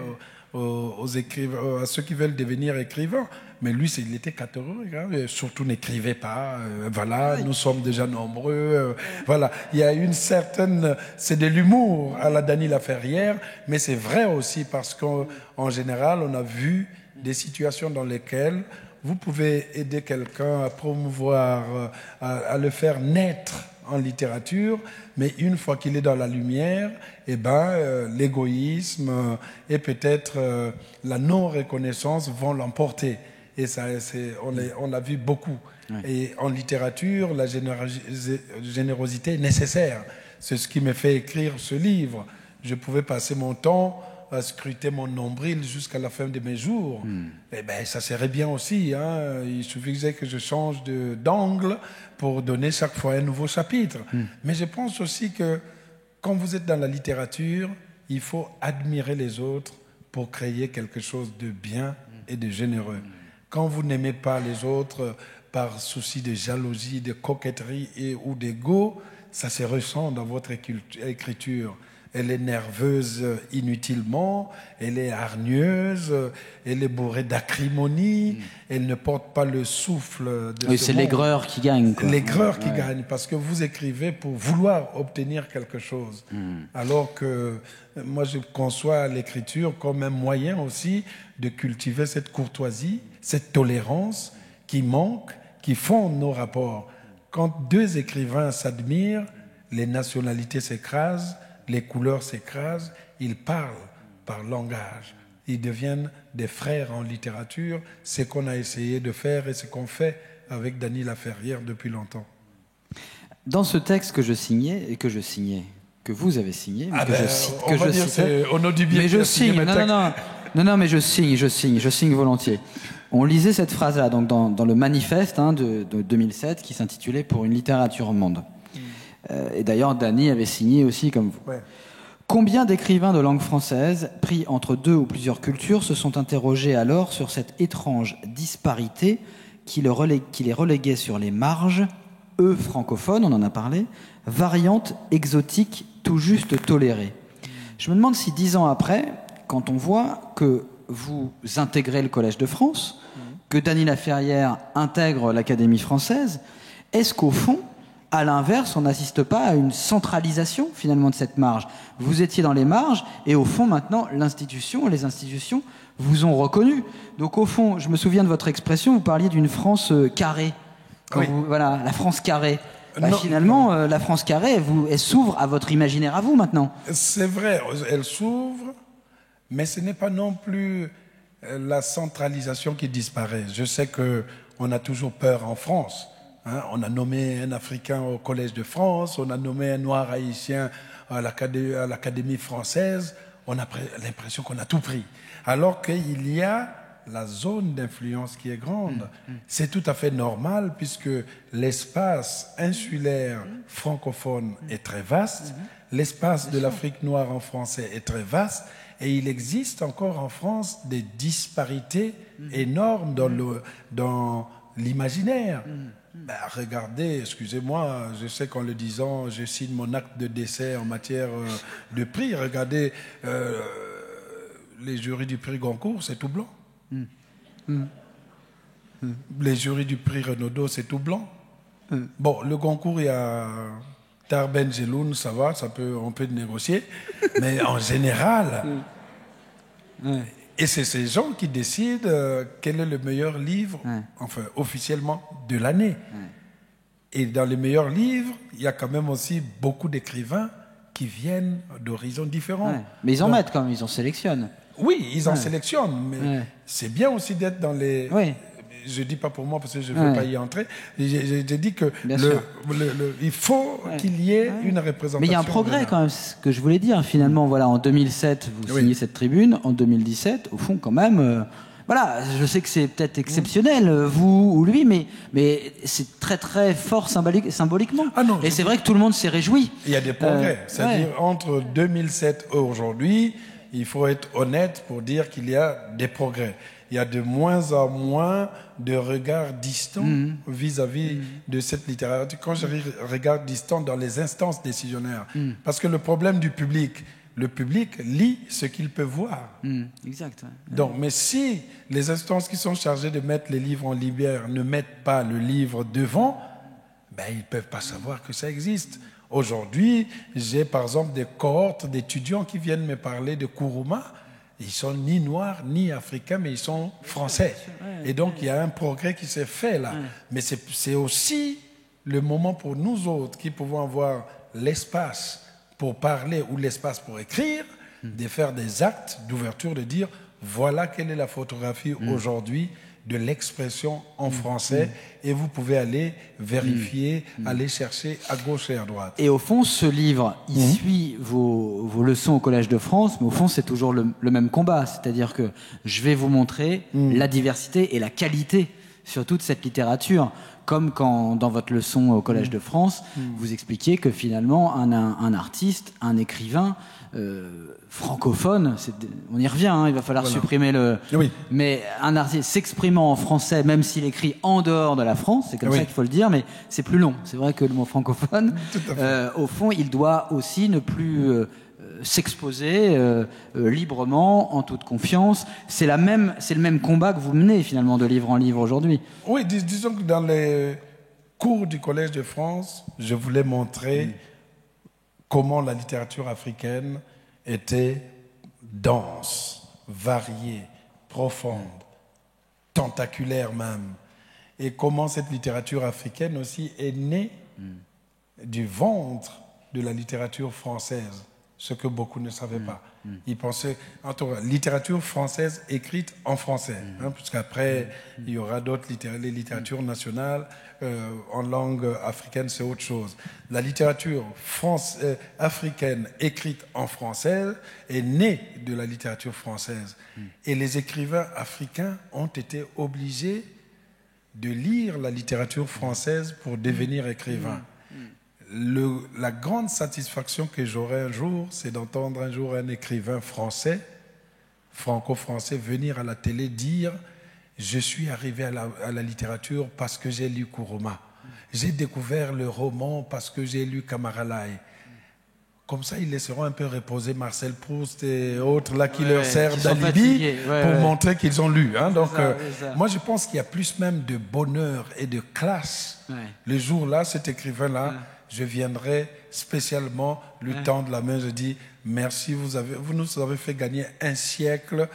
aux écrivains, à ceux qui veulent devenir écrivains. Mais lui, il était catégorique, surtout n'écrivez pas, voilà, nous sommes déjà nombreux, voilà. Il y a une certaine, c'est de l'humour à la Dany Laferrière, mais c'est vrai aussi parce qu'en général, on a vu des situations dans lesquelles vous pouvez aider quelqu'un à promouvoir, à le faire naître en littérature, mais une fois qu'il est dans la lumière, l'égoïsme et peut-être la non-reconnaissance vont l'emporter. Et ça, on l'a vu beaucoup. Ouais. Et en littérature, la générosité est nécessaire. C'est ce qui me fait écrire ce livre. Je pouvais passer mon temps à scruter mon nombril jusqu'à la fin de mes jours. Et ça serait bien aussi. Il suffisait que je change d'angle pour donner chaque fois un nouveau chapitre. Mais je pense aussi que quand vous êtes dans la littérature, il faut admirer les autres pour créer quelque chose de bien et de généreux. Quand vous n'aimez pas les autres par souci de jalousie, de coquetterie ou d'ego, ça se ressent dans votre écriture. Elle est nerveuse inutilement, elle est hargneuse, elle est bourrée d'acrimonie, elle ne porte pas le souffle de oui, c'est l'aigreur qui gagne. L'aigreur qui gagne, parce que vous écrivez pour vouloir obtenir quelque chose. Alors que moi, je conçois l'écriture comme un moyen aussi de cultiver cette courtoisie, cette tolérance qui manque, qui fonde nos rapports. Quand deux écrivains s'admirent, les nationalités s'écrasent, les couleurs s'écrasent, ils parlent par langage. Ils deviennent des frères en littérature, ce qu'on a essayé de faire et ce qu'on fait avec Dany Laferrière depuis longtemps. Dans ce texte que vous avez signé, mais je signe volontiers. On lisait cette phrase-là donc dans le manifeste de 2007 qui s'intitulait « Pour une littérature au monde ». Et d'ailleurs, Dany avait signé aussi comme vous. Ouais. Combien d'écrivains de langue française, pris entre deux ou plusieurs cultures, se sont interrogés alors sur cette étrange disparité qui les reléguait sur les marges, eux francophones, on en a parlé, variantes exotiques tout juste tolérées. Je me demande si 10 ans après, quand on voit que vous intégrez le Collège de France, que Dany Laferrière intègre l'Académie française, est-ce qu'au fond, à l'inverse, on n'assiste pas à une centralisation finalement de cette marge. Vous étiez dans les marges et au fond maintenant les institutions vous ont reconnu. Donc au fond, je me souviens de votre expression, vous parliez d'une France carrée. Oui. La France carrée. finalement, la France carrée, elle s'ouvre à votre imaginaire à vous maintenant. C'est vrai, elle s'ouvre, mais ce n'est pas non plus la centralisation qui disparaît. Je sais qu'on a toujours peur en France. Hein. On a nommé un Africain au Collège de France, on a nommé un Noir haïtien à l'Académie française. On a l'impression qu'on a tout pris. Alors qu'il y a la zone d'influence qui est grande. C'est tout à fait normal puisque l'espace insulaire francophone est très vaste, l'espace de l'Afrique noire en français est très vaste, et il existe encore en France des disparités énormes dans l'imaginaire. Ben, regardez, excusez-moi, je sais qu'en le disant, je signe mon acte de décès en matière de prix. Regardez, les jurys du prix Goncourt, c'est tout blanc. Les jurys du prix Renaudot, c'est tout blanc. Bon, le Goncourt, il y a Tarben Jeloun, ça va, on peut négocier. Mais en général, et c'est ces gens qui décident quel est le meilleur livre, enfin officiellement, de l'année. Et dans les meilleurs livres, il y a quand même aussi beaucoup d'écrivains qui viennent d'horizons différents. Mais ils en mettent quand même, ils en sélectionnent. Oui, ils en sélectionnent, mais c'est bien aussi d'être dans les... Je ne dis pas pour moi parce que je ne veux pas y entrer. J'ai dit que il faut qu'il y ait une représentation. Mais il y a un progrès quand même, ce que je voulais dire. Finalement, voilà, en 2007, vous signez cette tribune. En 2017, au fond, quand même... voilà, je sais que c'est peut-être exceptionnel, vous ou lui, mais c'est très très fort symboliquement. Ah non, et c'est vrai que tout le monde s'est réjoui. Il y a des progrès. C'est-à-dire, entre 2007 et aujourd'hui, il faut être honnête pour dire qu'il y a des progrès. Il y a de moins en moins de regards distants vis-à-vis de cette littérature. Quand je regarde distant dans les instances décisionnaires, parce que le problème du public, le public lit ce qu'il peut voir. Exact. Donc, mais si les instances qui sont chargées de mettre les livres en lumière ne mettent pas le livre devant, ben, ils ne peuvent pas savoir que ça existe. Aujourd'hui, j'ai par exemple des cohortes d'étudiants qui viennent me parler de Nkrumah. Ils sont ni noirs ni africains, mais ils sont français. Et donc, il y a un progrès qui s'est fait là. Mais c'est aussi le moment pour nous autres qui pouvons avoir l'espace pour parler ou l'espace pour écrire, de faire des actes d'ouverture, de dire voilà quelle est la photographie aujourd'hui de l'expression en français, et vous pouvez aller vérifier, aller chercher à gauche et à droite. Et au fond, ce livre, il suit vos leçons au Collège de France, mais au fond, c'est toujours le même combat. C'est-à-dire que je vais vous montrer la diversité et la qualité sur toute cette littérature. Comme quand, dans votre leçon au Collège de France, vous expliquiez que finalement, un artiste, un écrivain francophone, on y revient, hein, il va falloir supprimer le... Oui. Mais un artiste s'exprimant en français, même s'il écrit en dehors de la France, c'est comme ça qu'il faut le dire, mais c'est plus long. C'est vrai que le mot francophone, au fond, il doit aussi ne plus... s'exposer librement, en toute confiance. C'est le même combat que vous menez finalement de livre en livre aujourd'hui. Oui, disons que dans les cours du Collège de France, je voulais montrer comment la littérature africaine était dense, variée, profonde, tentaculaire même. Et comment cette littérature africaine aussi est née du ventre de la littérature française. Ce que beaucoup ne savaient pas. Ils pensaient, en tout cas, littérature française écrite en français, puisqu'après, il y aura d'autres les littératures nationales en langue africaine, c'est autre chose. La littérature africaine écrite en français est née de la littérature française. Et les écrivains africains ont été obligés de lire la littérature française pour devenir écrivains. La grande satisfaction que j'aurai un jour, c'est d'entendre un jour un écrivain français, franco-français, venir à la télé dire « Je suis arrivé à la littérature parce que j'ai lu Nkrumah. J'ai découvert le roman parce que j'ai lu Kamaralai. » Comme ça, ils laisseront un peu reposer Marcel Proust et autres là qui leur servent d'alibi pour montrer qu'ils ont lu. Hein. Donc, moi, je pense qu'il y a plus même de bonheur et de classe. Le jour-là, cet écrivain-là, je viendrai spécialement lui tendre la main. Je dis merci, vous nous avez fait gagner un siècle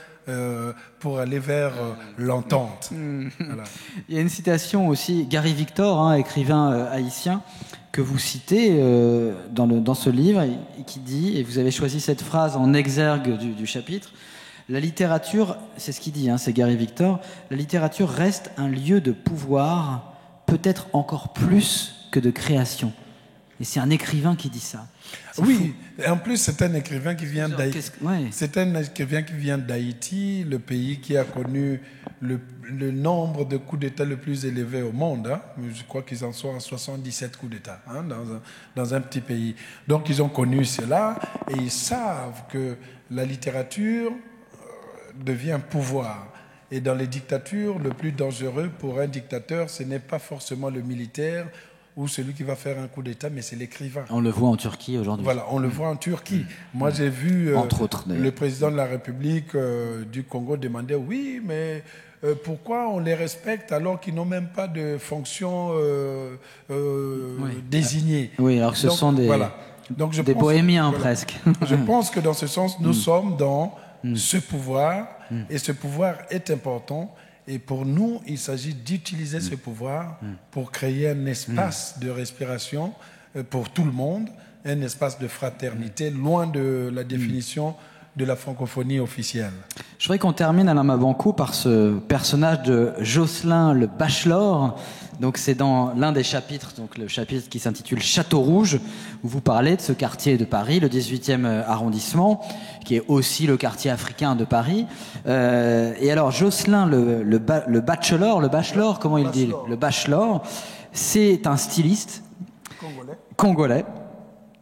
pour aller vers l'entente. Voilà. Il y a une citation aussi, Gary Victor, écrivain haïtien, que vous citez dans ce livre et qui dit, et vous avez choisi cette phrase en exergue du chapitre, la littérature, c'est ce qu'il dit, c'est Gary Victor, la littérature reste un lieu de pouvoir, peut-être encore plus que de création. Et c'est un écrivain qui dit ça. Oui, et en plus c'est un écrivain qui vient d'Haïti. C'est un écrivain qui vient d'Haïti, le pays qui a connu le nombre de coups d'État le plus élevé au monde. Je crois qu'ils en sont à 77 coups d'État dans un petit pays. Donc ils ont connu cela et ils savent que la littérature devient pouvoir. Et dans les dictatures, le plus dangereux pour un dictateur, ce n'est pas forcément le militaire ou celui qui va faire un coup d'État, mais c'est l'écrivain. On le voit en Turquie aujourd'hui. Voilà, on le voit en Turquie. Moi, j'ai vu entre autres, le président de la République du Congo demander, oui, mais pourquoi on les respecte alors qu'ils n'ont même pas de fonction désignée? Oui, alors que ce sont des, Donc, des bohémiens presque. Je pense que dans ce sens, nous sommes dans ce pouvoir, et ce pouvoir est important. Et pour nous, il s'agit d'utiliser ce pouvoir pour créer un espace de respiration pour tout le monde, un espace de fraternité, loin de la définition de la francophonie officielle. Je voudrais qu'on termine, Alain Mabanckou, par ce personnage de Jocelyn le Bachelor. Donc c'est dans l'un des chapitres, donc le chapitre qui s'intitule Château Rouge, où vous parlez de ce quartier de Paris, le 18e arrondissement, qui est aussi le quartier africain de Paris. Et alors Jocelyn le Bachelor, comment il dit? Le Bachelor, c'est un styliste congolais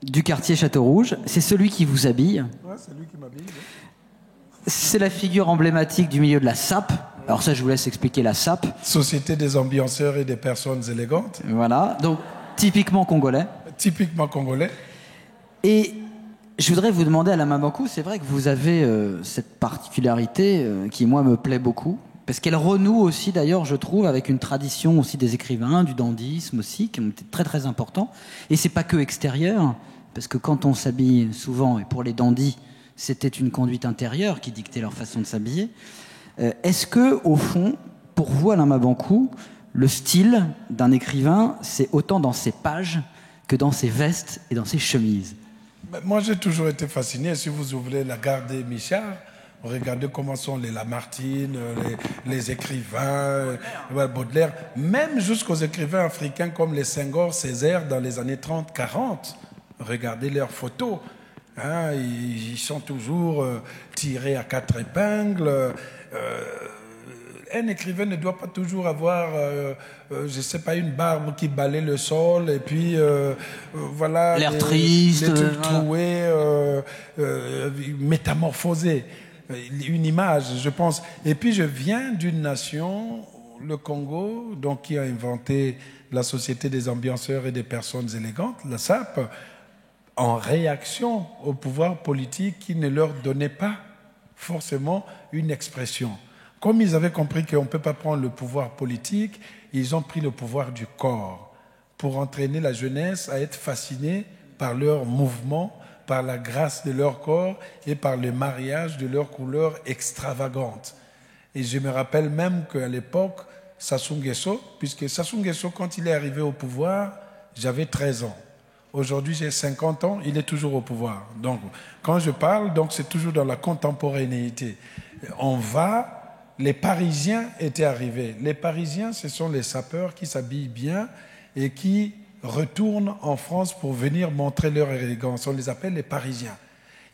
du quartier Château Rouge. C'est celui qui vous habille. Ouais, c'est lui qui m'habille. C'est la figure emblématique du milieu de la SAP. Alors ça, je vous laisse expliquer la SAP. Société des ambianceurs et des personnes élégantes. Voilà, donc typiquement congolais. Typiquement congolais. Et je voudrais vous demander, Alain Mabanckou, c'est vrai que vous avez cette particularité qui, moi, me plaît beaucoup, parce qu'elle renoue aussi, d'ailleurs, je trouve, avec une tradition aussi des écrivains, du dandysme aussi, qui était très très important. Et c'est pas que extérieur, parce que quand on s'habille souvent, et pour les dandys, c'était une conduite intérieure qui dictait leur façon de s'habiller. Est-ce que, au fond, pour vous, Alain Mabanckou, le style d'un écrivain, c'est autant dans ses pages que dans ses vestes et dans ses chemises? Moi, j'ai toujours été fasciné. Si vous ouvrez la gare des Michards, regardez comment sont les Lamartine, les écrivains, Baudelaire, même jusqu'aux écrivains africains comme les Senghor, Césaire, dans les années 30-40. Regardez leurs photos. Ils sont toujours tirés à quatre épingles. Un écrivain ne doit pas toujours avoir, je ne sais pas, une barbe qui balaie le sol et puis voilà, l'air triste, les trucs troués, métamorphosés, une image, je pense. Et puis je viens d'une nation, le Congo, donc qui a inventé la Société des ambianceurs et des personnes élégantes, la SAP, en réaction au pouvoir politique qui ne leur donnait pas forcément une expression. Comme ils avaient compris qu'on ne peut pas prendre le pouvoir politique, ils ont pris le pouvoir du corps pour entraîner la jeunesse à être fascinée par leurs mouvements, par la grâce de leur corps et par le mariage de leurs couleurs extravagantes. Et je me rappelle même qu'à l'époque, Sassou Nguesso, puisque Sassou Nguesso, quand il est arrivé au pouvoir, j'avais 13 ans. Aujourd'hui, j'ai 50 ans, il est toujours au pouvoir. Donc, quand je parle, donc c'est toujours dans la contemporanéité. Les Parisiens étaient arrivés. Les Parisiens, ce sont les sapeurs qui s'habillent bien et qui retournent en France pour venir montrer leur élégance. On les appelle les Parisiens.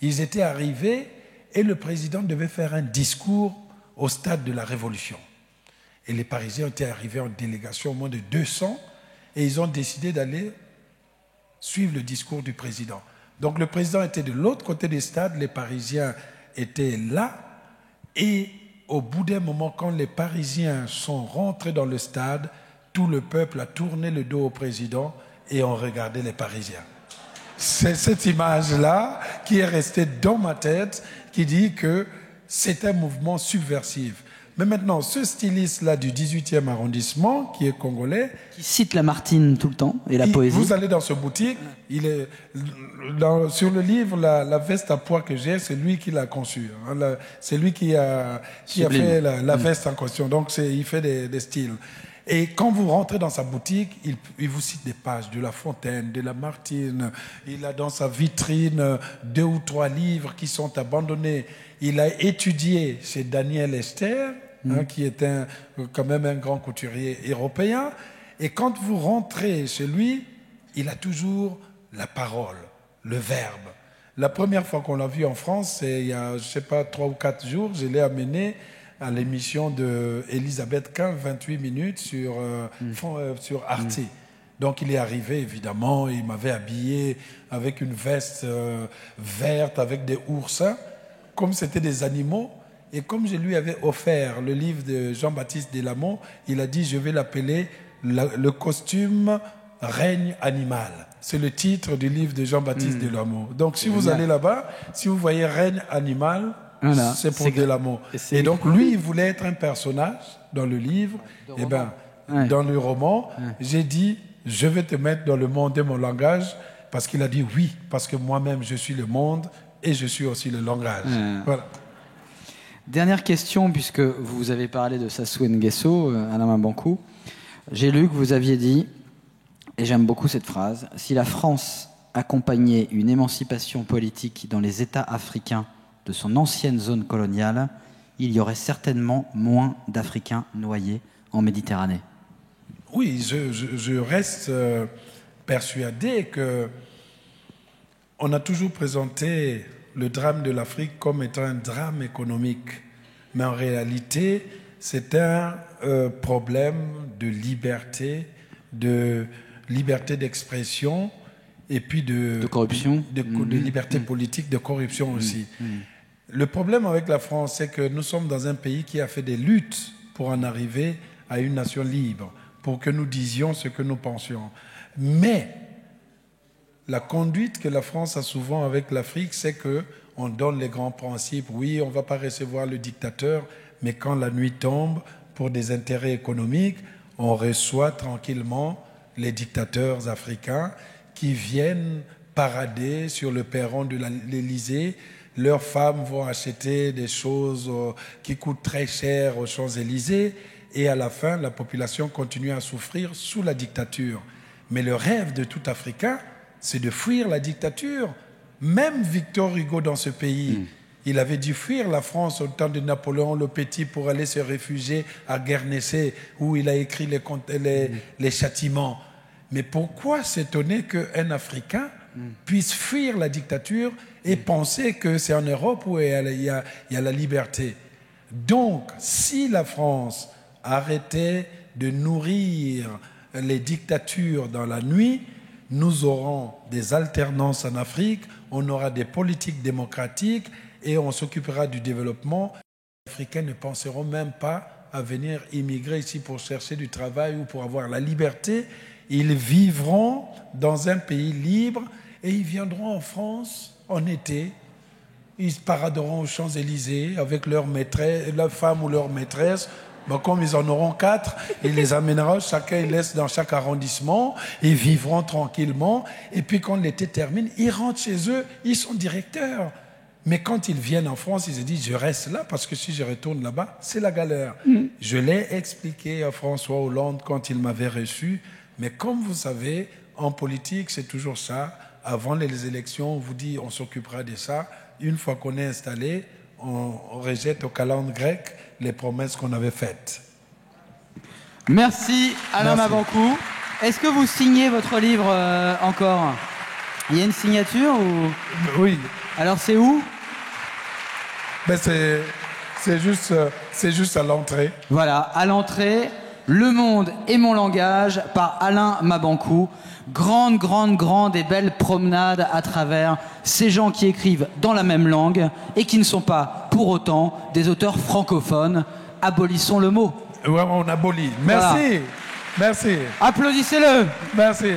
Ils étaient arrivés et le président devait faire un discours au stade de la Révolution. Et les Parisiens étaient arrivés en délégation, au moins de 200, et ils ont décidé d'aller suivre le discours du président. Donc le président était de l'autre côté du stade, les Parisiens étaient là, et au bout d'un moment, quand les Parisiens sont rentrés dans le stade, tout le peuple a tourné le dos au président et ont regardé les Parisiens. C'est cette image-là qui est restée dans ma tête, qui dit que c'est un mouvement subversif. Mais maintenant, ce styliste-là du 18e arrondissement, qui est congolais... Qui cite Lamartine tout le temps, et la poésie. Vous allez dans ce boutique, il est sur le livre, la veste à pois que j'ai, c'est lui qui l'a conçue. C'est lui qui a fait la veste en question. Donc, il fait des styles. Et quand vous rentrez dans sa boutique, il vous cite des pages de La Fontaine, de Lamartine. Il a dans sa vitrine 2 ou 3 livres qui sont abandonnés. Il a étudié chez Daniel Esther, qui est quand même un grand couturier européen. Et quand vous rentrez chez lui, il a toujours la parole, le verbe. La première fois qu'on l'a vu en France, c'est il y a, je sais pas, 3 ou 4 jours, je l'ai amené à l'émission d'Elisabeth Quint, 28 minutes sur Arte. Donc il est arrivé, évidemment, il m'avait habillé avec une veste verte, avec des oursins, comme c'était des animaux. Et comme je lui avais offert le livre de Jean-Baptiste Delamont, il a dit, je vais l'appeler le costume règne animal. C'est le titre du livre de Jean-Baptiste Delamont. Donc si vous allez là-bas, si vous voyez règne animal, voilà, c'est pour Delamont. Et donc lui, il voulait être un personnage dans le livre. Et dans le roman, j'ai dit, je vais te mettre dans le monde de mon langage, parce qu'il a dit oui, parce que moi-même je suis le monde et je suis aussi le langage. Voilà. Dernière question, puisque vous avez parlé de Sassou Nguesso, Alain Mabankou. J'ai lu que vous aviez dit, et j'aime beaucoup cette phrase, si la France accompagnait une émancipation politique dans les États africains de son ancienne zone coloniale, il y aurait certainement moins d'Africains noyés en Méditerranée. Oui, je reste persuadé que on a toujours présenté le drame de l'Afrique comme étant un drame économique. Mais en réalité, c'est un problème de liberté d'expression et puis de corruption, de liberté politique, de corruption aussi. Le problème avec la France, c'est que nous sommes dans un pays qui a fait des luttes pour en arriver à une nation libre, pour que nous disions ce que nous pensions. Mais la conduite que la France a souvent avec l'Afrique, c'est qu'on donne les grands principes. Oui, on ne va pas recevoir le dictateur, mais quand la nuit tombe, pour des intérêts économiques, on reçoit tranquillement les dictateurs africains qui viennent parader sur le perron de l'Élysée. Leurs femmes vont acheter des choses qui coûtent très cher aux Champs-Élysées et à la fin, la population continue à souffrir sous la dictature. Mais le rêve de tout Africain, c'est de fuir la dictature. Même Victor Hugo dans ce pays, il avait dû fuir la France au temps de Napoléon le Petit pour aller se réfugier à Guernesey, où il a écrit les châtiments. Mais pourquoi s'étonner qu'un Africain puisse fuir la dictature et penser que c'est en Europe où il y a la liberté? Donc, si la France arrêtait de nourrir les dictatures dans la nuit, nous aurons des alternances en Afrique, on aura des politiques démocratiques et on s'occupera du développement. Les Africains ne penseront même pas à venir immigrer ici pour chercher du travail ou pour avoir la liberté. Ils vivront dans un pays libre et ils viendront en France en été. Ils paraderont aux Champs-Élysées avec leur femme ou leur maîtresse. Ben, comme ils en auront 4, ils les amèneront, chacun ils laisse dans chaque arrondissement, ils vivront tranquillement, et puis quand l'été termine, ils rentrent chez eux, ils sont directeurs. Mais quand ils viennent en France, ils se disent, je reste là, parce que si je retourne là-bas, c'est la galère. Je l'ai expliqué à François Hollande quand il m'avait reçu, mais comme vous savez, en politique, c'est toujours ça. Avant les élections, on vous dit, on s'occupera de ça. Une fois qu'on est installé, on rejette au calendrier grec les promesses qu'on avait faites. Merci Alain Mabankou. Est-ce que vous signez votre livre encore? Il y a une signature ou... Oui. Alors c'est où? Ben c'est juste à l'entrée. Voilà, à l'entrée, Le Monde et mon langage par Alain Mabankou. Grande et belle promenade à travers ces gens qui écrivent dans la même langue et qui ne sont pas pour autant des auteurs francophones. Abolissons le mot. Ouais, on abolit. Merci. Voilà. Merci. Applaudissez-le. Merci.